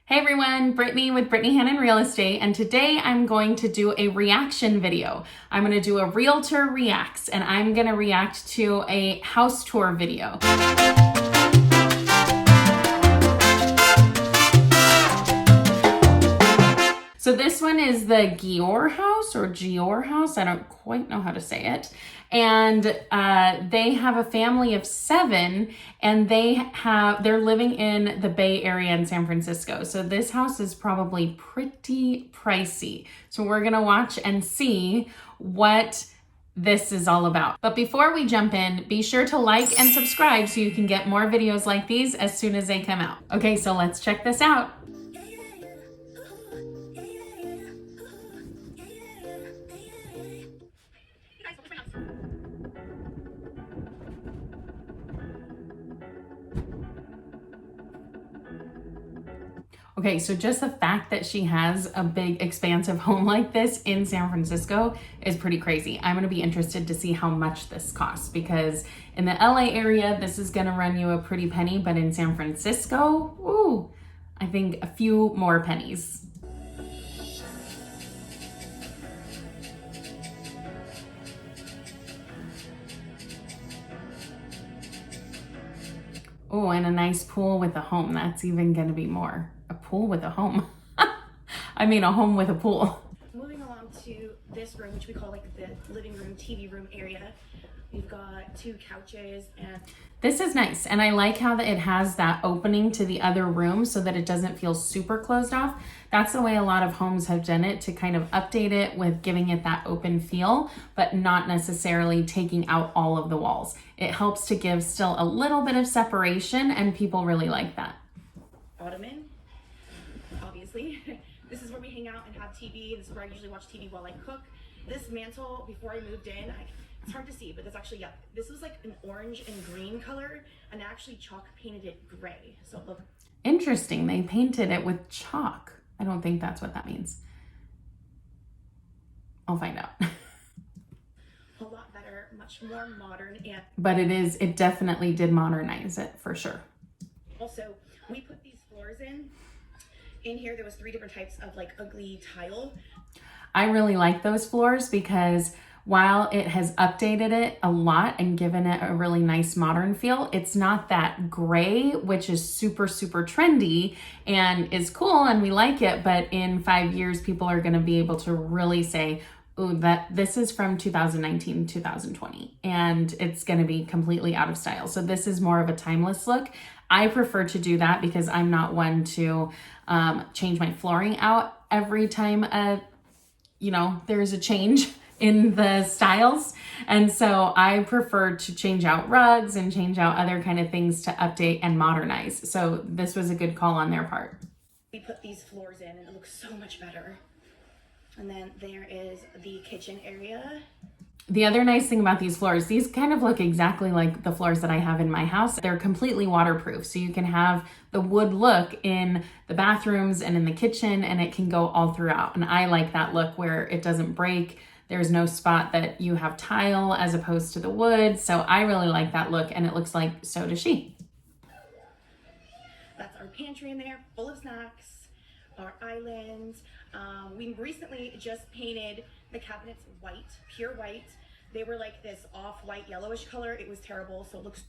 Hey everyone, Brittany with Brittany Hannon Real Estate, and today I'm going to do a reaction video. I'm going to do a Realtor Reacts, and I'm going to react to a house tour video. So this one is the Gior house or Gior house. I don't quite know how to say it. And they have a family of 7, and they're living in the Bay Area in San Francisco. So this house is probably pretty pricey. So we're gonna watch and see what this is all about. But before we jump in, be sure to like and subscribe so you can get more videos like these as soon as they come out. Okay, so let's check this out. Okay, so just the fact that she has a big expansive home like this in San Francisco is pretty crazy. I'm gonna be interested to see how much this costs, because in the LA area, this is gonna run you a pretty penny, but in San Francisco, ooh, I think a few more pennies. Oh, and a nice pool with a home. That's even gonna be more. A pool with a home. I mean, a home with a pool. Moving along to this room, which we call like the living room, TV room area. We've got 2 couches and... This is nice, and I like how it has that opening to the other room so that it doesn't feel super closed off. That's the way a lot of homes have done it, to kind of update it with giving it that open feel, but not necessarily taking out all of the walls. It helps to give still a little bit of separation, and people really like that. Ottoman, obviously. This is where we hang out and have TV. This is where I usually watch TV while I cook. This mantle, before I moved in, it's hard to see, but that's actually, yeah, this was like an orange and green color, and I actually chalk painted it gray. So look. Interesting, they painted it with chalk. I don't think that's what that means. I'll find out. A lot better, much more modern, and... But it definitely did modernize it, for sure. Also, we put these floors in. In here, there was 3 different types of like ugly tile. I really like those floors because while it has updated it a lot and given it a really nice modern feel, it's not that gray, which is super, super trendy and is cool and we like it. But in 5 years, people are going to be able to really say, ooh, that this is from 2019, 2020, and it's going to be completely out of style. So this is more of a timeless look. I prefer to do that because I'm not one to change my flooring out every time there's a change in the styles. And so I prefer to change out rugs and change out other kind of things to update and modernize. So this was a good call on their part. We put these floors in and it looks so much better. And then there is the kitchen area. The other nice thing about these floors, these kind of look exactly like the floors that I have in my house. They're completely waterproof, so you can have the wood look in the bathrooms and in the kitchen, and it can go all throughout. And I like that look where it doesn't break. There's no spot that you have tile as opposed to the wood. So I really like that look, and it looks like so does she. That's our pantry in there, full of snacks, our islands. We recently just painted the cabinets white, pure white. They were like this off-white yellowish color. It was terrible, so it looks...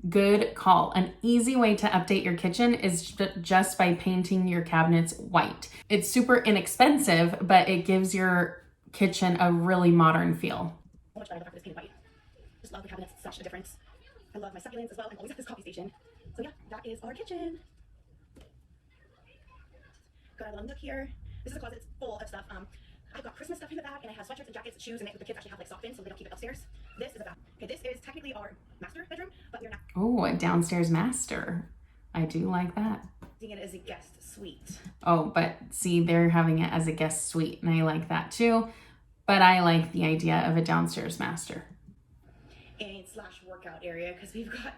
Good call. An easy way to update your kitchen is just by painting your cabinets white. It's super inexpensive, but it gives your kitchen a really modern feel. So much better after this painted white. Just love the cabinets, such a difference. I love my succulents as well. I'm always at this coffee station. So yeah, that is our kitchen. Got a little nook here. This is a closet. It's full of stuff. I've got Christmas stuff in the back, and I have sweatshirts and jackets and shoes, and the kids actually have like sock bins so they don't keep it upstairs. This is a bath. Okay, this is technically our master bedroom, but we're not. Oh, a downstairs master. I do like that. Using it as a guest suite. Oh, but see, they're having it as a guest suite, and I like that too. But I like the idea of a downstairs master. And slash workout area, because we've got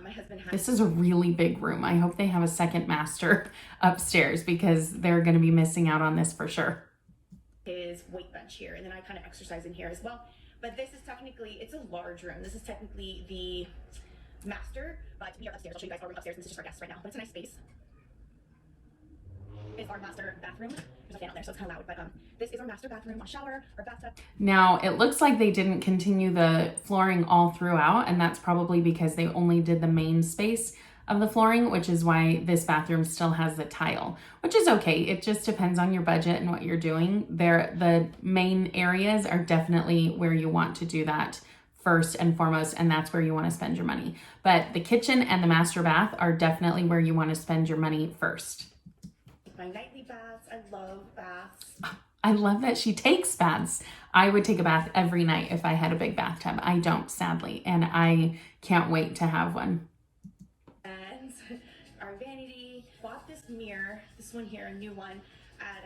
my husband has... This is a really big room. I hope they have a second master upstairs because they're going to be missing out on this for sure. His weight bench here, and then I kind of exercise in here as well. But this is technically, it's a large room. This is technically the master, but we are upstairs. I'll show you guys our room upstairs, and this is just our guests right now, but it's a nice space. is our master bathroom. There's a fan out there, so it's kind of loud, but this is our master bathroom, our shower, our bathtub. Now, it looks like they didn't continue the flooring all throughout, and that's probably because they only did the main space of the flooring, which is why this bathroom still has the tile, which is okay. It just depends on your budget and what you're doing. The main areas are definitely where you want to do that first and foremost, and that's where you want to spend your money. But the kitchen and the master bath are definitely where you want to spend your money first. My nightly baths, I love baths. I love that she takes baths. I would take a bath every night if I had a big bathtub. I don't, sadly, and I can't wait to have one. And our vanity, bought this mirror, this one here, a new one, at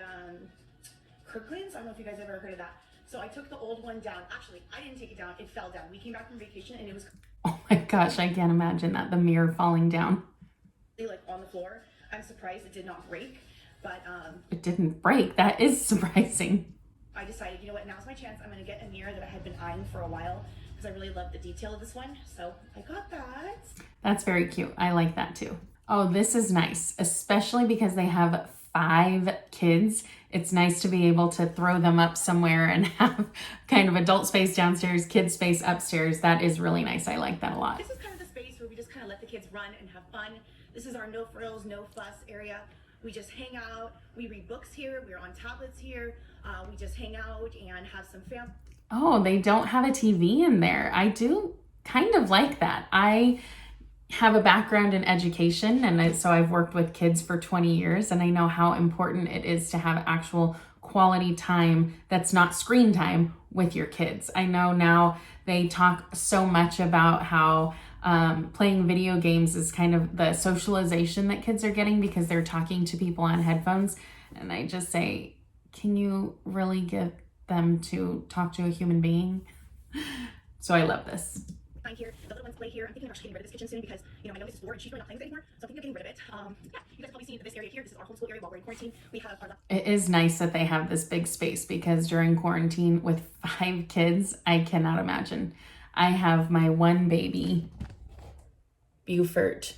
Kirkland's. I don't know if you guys ever heard of that. So I took the old one down. Actually, I didn't take it down. It fell down. We came back from vacation and it was... Oh my gosh, I can't imagine that, the mirror falling down. Like on the floor. I'm surprised it did not break, but... It didn't break. That is surprising. I decided, you know what, now's my chance. I'm going to get a mirror that I had been eyeing for a while because I really love the detail of this one. So I got that. That's very cute. I like that too. Oh, this is nice, especially because they have 5 kids. It's nice to be able to throw them up somewhere and have kind of adult space downstairs, kid space upstairs. That is really nice. I like that a lot. This is kind of the space where we just kind of let the kids run and have fun. This is our no frills, no fuss area. We just hang out. We read books here. We're on tablets here. We just hang out and have some fun. Oh, they don't have a TV in there. I do kind of like that. I have a background in education, and so I've worked with kids for 20 years, and I know how important it is to have actual quality time that's not screen time with your kids. I know now they talk so much about how playing video games is kind of the socialization that kids are getting because they're talking to people on headphones. And I just say, can you really get them to talk to a human being? So I love this. Here, the little ones play here. I'm thinking of actually getting rid of this kitchen soon because, you know, my youngest is 4 and she's really not playing with it anymore. So I'm thinking of getting rid of it. Yeah, you guys probably seen this area here. This is our homeschool area while we're in quarantine. We have our... It is nice that they have this big space because during quarantine with 5 kids, I cannot imagine. I have my one baby, Buford,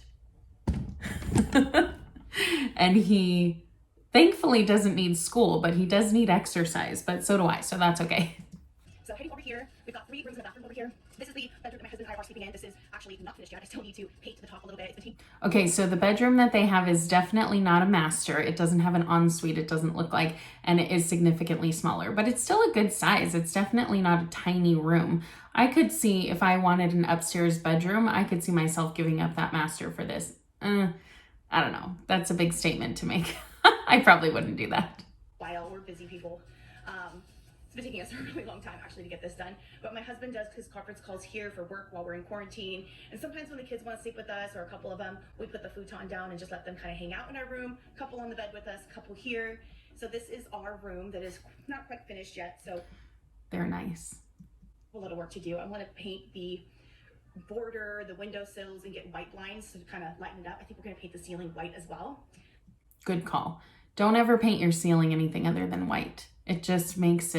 and he thankfully doesn't need school, but he does need exercise, but so do I, so that's okay. So heading over here, we've got 3 rooms in the bathroom over here. This is the bedroom that my husband and I are sleeping in. This is actually not finished yet. I still need to paint the top a little bit. Okay, so the bedroom that they have is definitely not a master. It doesn't have an ensuite, it doesn't look like, and it is significantly smaller, but it's still a good size. It's definitely not a tiny room. I could see if I wanted an upstairs bedroom, I could see myself giving up that master for this. I don't know. That's a big statement to make. I probably wouldn't do that. While we're busy people. It's been taking us a really long time actually to get this done, but my husband does his conference calls here for work while we're in quarantine, and sometimes when the kids want to sleep with us, or a couple of them, we put the futon down and just let them kind of hang out in our room, a couple on the bed with us, a couple here. So this is our room that is not quite finished yet, so they're nice. A lot of work to do. I want to paint the border, the windowsills, and get white blinds to kind of lighten it up. I think we're going to paint the ceiling white as well. Good call. Don't ever paint your ceiling anything other than white. It just makes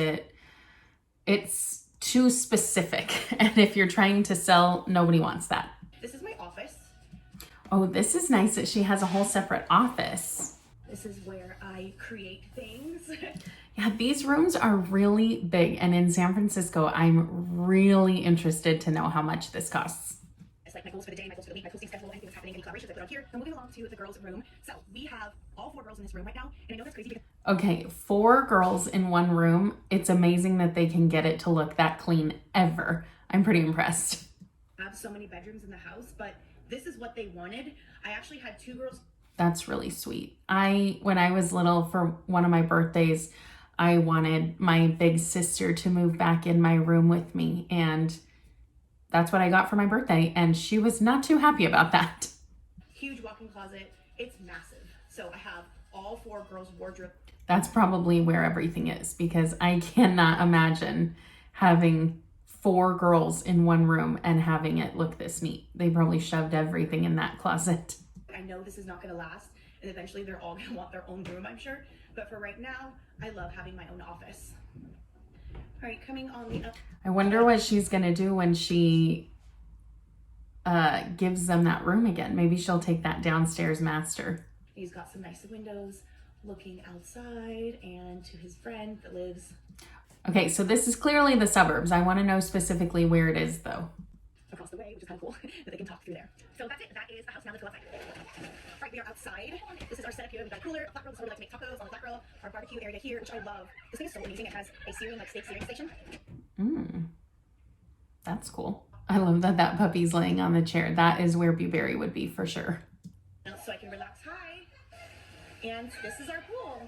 it's too specific. And if you're trying to sell, nobody wants that. This is my office. Oh, this is nice that she has a whole separate office. This is where I create things. Yeah, these rooms are really big. And in San Francisco, I'm really interested to know how much this costs. It's like my goals for the day, my goals for the week, my posting schedule, anything that's happening, any collaborations I put on here. So moving along to the girls' room. So we have all 4 girls in this room right now. And I know that's crazy because... Okay, 4 girls in one room. It's amazing that they can get it to look that clean ever. I'm pretty impressed. I have so many bedrooms in the house, but this is what they wanted. I actually had 2 girls. That's really sweet. When I was little, for one of my birthdays, I wanted my big sister to move back in my room with me, and that's what I got for my birthday, and she was not too happy about that. Huge walk-in closet. It's massive. So I have all 4 girls' wardrobe. That's probably where everything is, because I cannot imagine having 4 girls in one room and having it look this neat. They probably shoved everything in that closet. I know this is not going to last, and eventually they're all going to want their own room, I'm sure. But for right now, I love having my own office. All right, coming on the up. I wonder what she's going to do when she gives them that room again. Maybe she'll take that downstairs master. He's got some nice windows. looking outside and to his friend that lives Okay, so this is clearly the suburbs. I want to know specifically where it is though. across the way, which is kind of cool that they can talk through there. So that's it. That is the house. Now let's go outside. Right, we are outside. This is our setup here. We've got a cooler, a flat grill. So we like to make tacos on the flat grill. Our barbecue area here, which I love. This thing is so amazing. It has a searing, like steak searing station. That's cool. I love that that puppy's laying on the chair. That is where Blueberry would be for sure. So I can relax high. And this is our pool.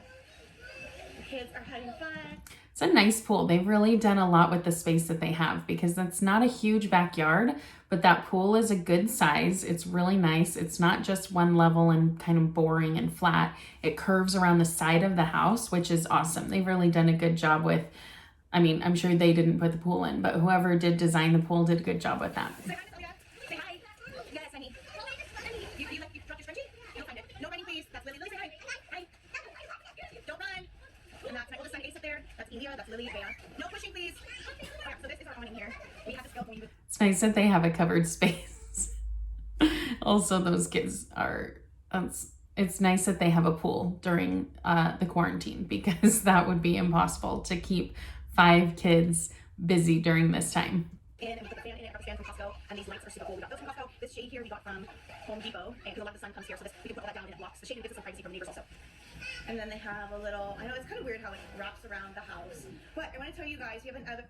The kids are having fun. It's a nice pool. They've really done a lot with the space that they have because that's not a huge backyard, but that pool is a good size. It's really nice. It's not just one level and kind of boring and flat. It curves around the side of the house, which is awesome. They've really done a good job with, I mean, I'm sure they didn't put the pool in, but whoever did design the pool did a good job with that. Say hi, Natalia. Say hi. Yes, honey. You dropped your scrunchie? You'll find it. No running, please. That's Lily. Lily, say hi. Hi. Don't run. And that's my oldest son, Ace, up there. That's Elia. That's Lily. Bea. No pushing, please. Okay, so this is our awning here. We have this go when you... It's nice that they have a covered space. Also, those kids are, it's nice that they have a pool during the quarantine because that would be impossible to keep 5 kids busy during this time. And we put the fan in it, rubber fan from Costco, and these lights are super cool. We got those from Costco. This shade here we got from Home Depot, and because a lot of the sun comes here, so this, we can put all that down and it blocks the shade and gives us some privacy from neighbors also. And then they have a little, I know it's kind of weird how it wraps around the house, but I want to tell you guys, we have another...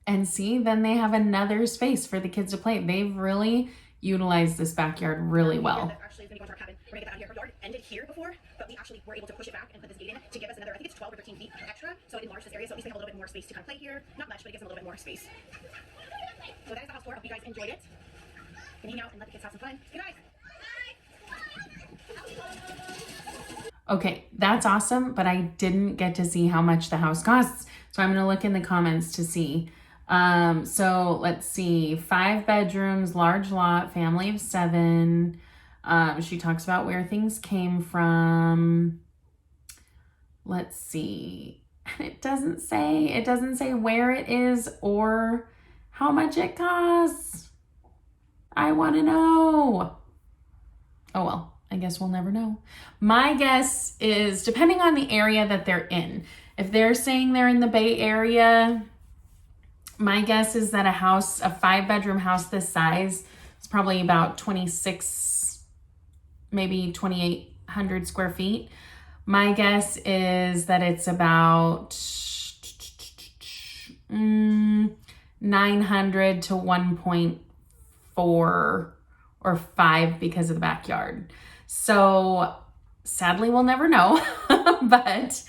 And see, then they have another space for the kids to play. They've really utilized this backyard really well. That actually is going to go into our cabin. We're going to get that out of here. Our yard ended here before, but we actually were able to push it back and put this gate in to give us another, I think it's 12 or 13 feet extra, so it enlarged this area, so at least we have a little bit more space to kind of play here. Not much, but it gives them a little bit more space. So that is the house tour. I hope you guys enjoyed it. And hang out and let the kids have some fun. Good night. Okay, that's awesome, but I didn't get to see how much the house costs. So I'm gonna look in the comments to see. So let's see, 5 bedrooms, large lot, family of 7. She talks about where things came from. Let's see. It doesn't say where it is or how much it costs. I want to know. Oh, well, I guess we'll never know. My guess is, depending on the area that they're in, if they're saying they're in the Bay Area, my guess is that a 5-bedroom house this size is probably about 26, maybe 2,800 square feet. My guess is that it's about 900 to 1.4 or 5 because of the backyard. So sadly, we'll never know, but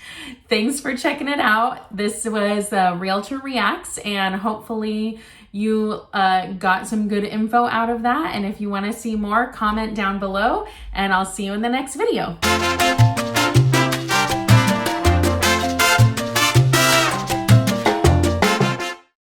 thanks for checking it out. This was Realtor Reacts, and hopefully you got some good info out of that. And if you want to see more, comment down below, and I'll see you in the next video.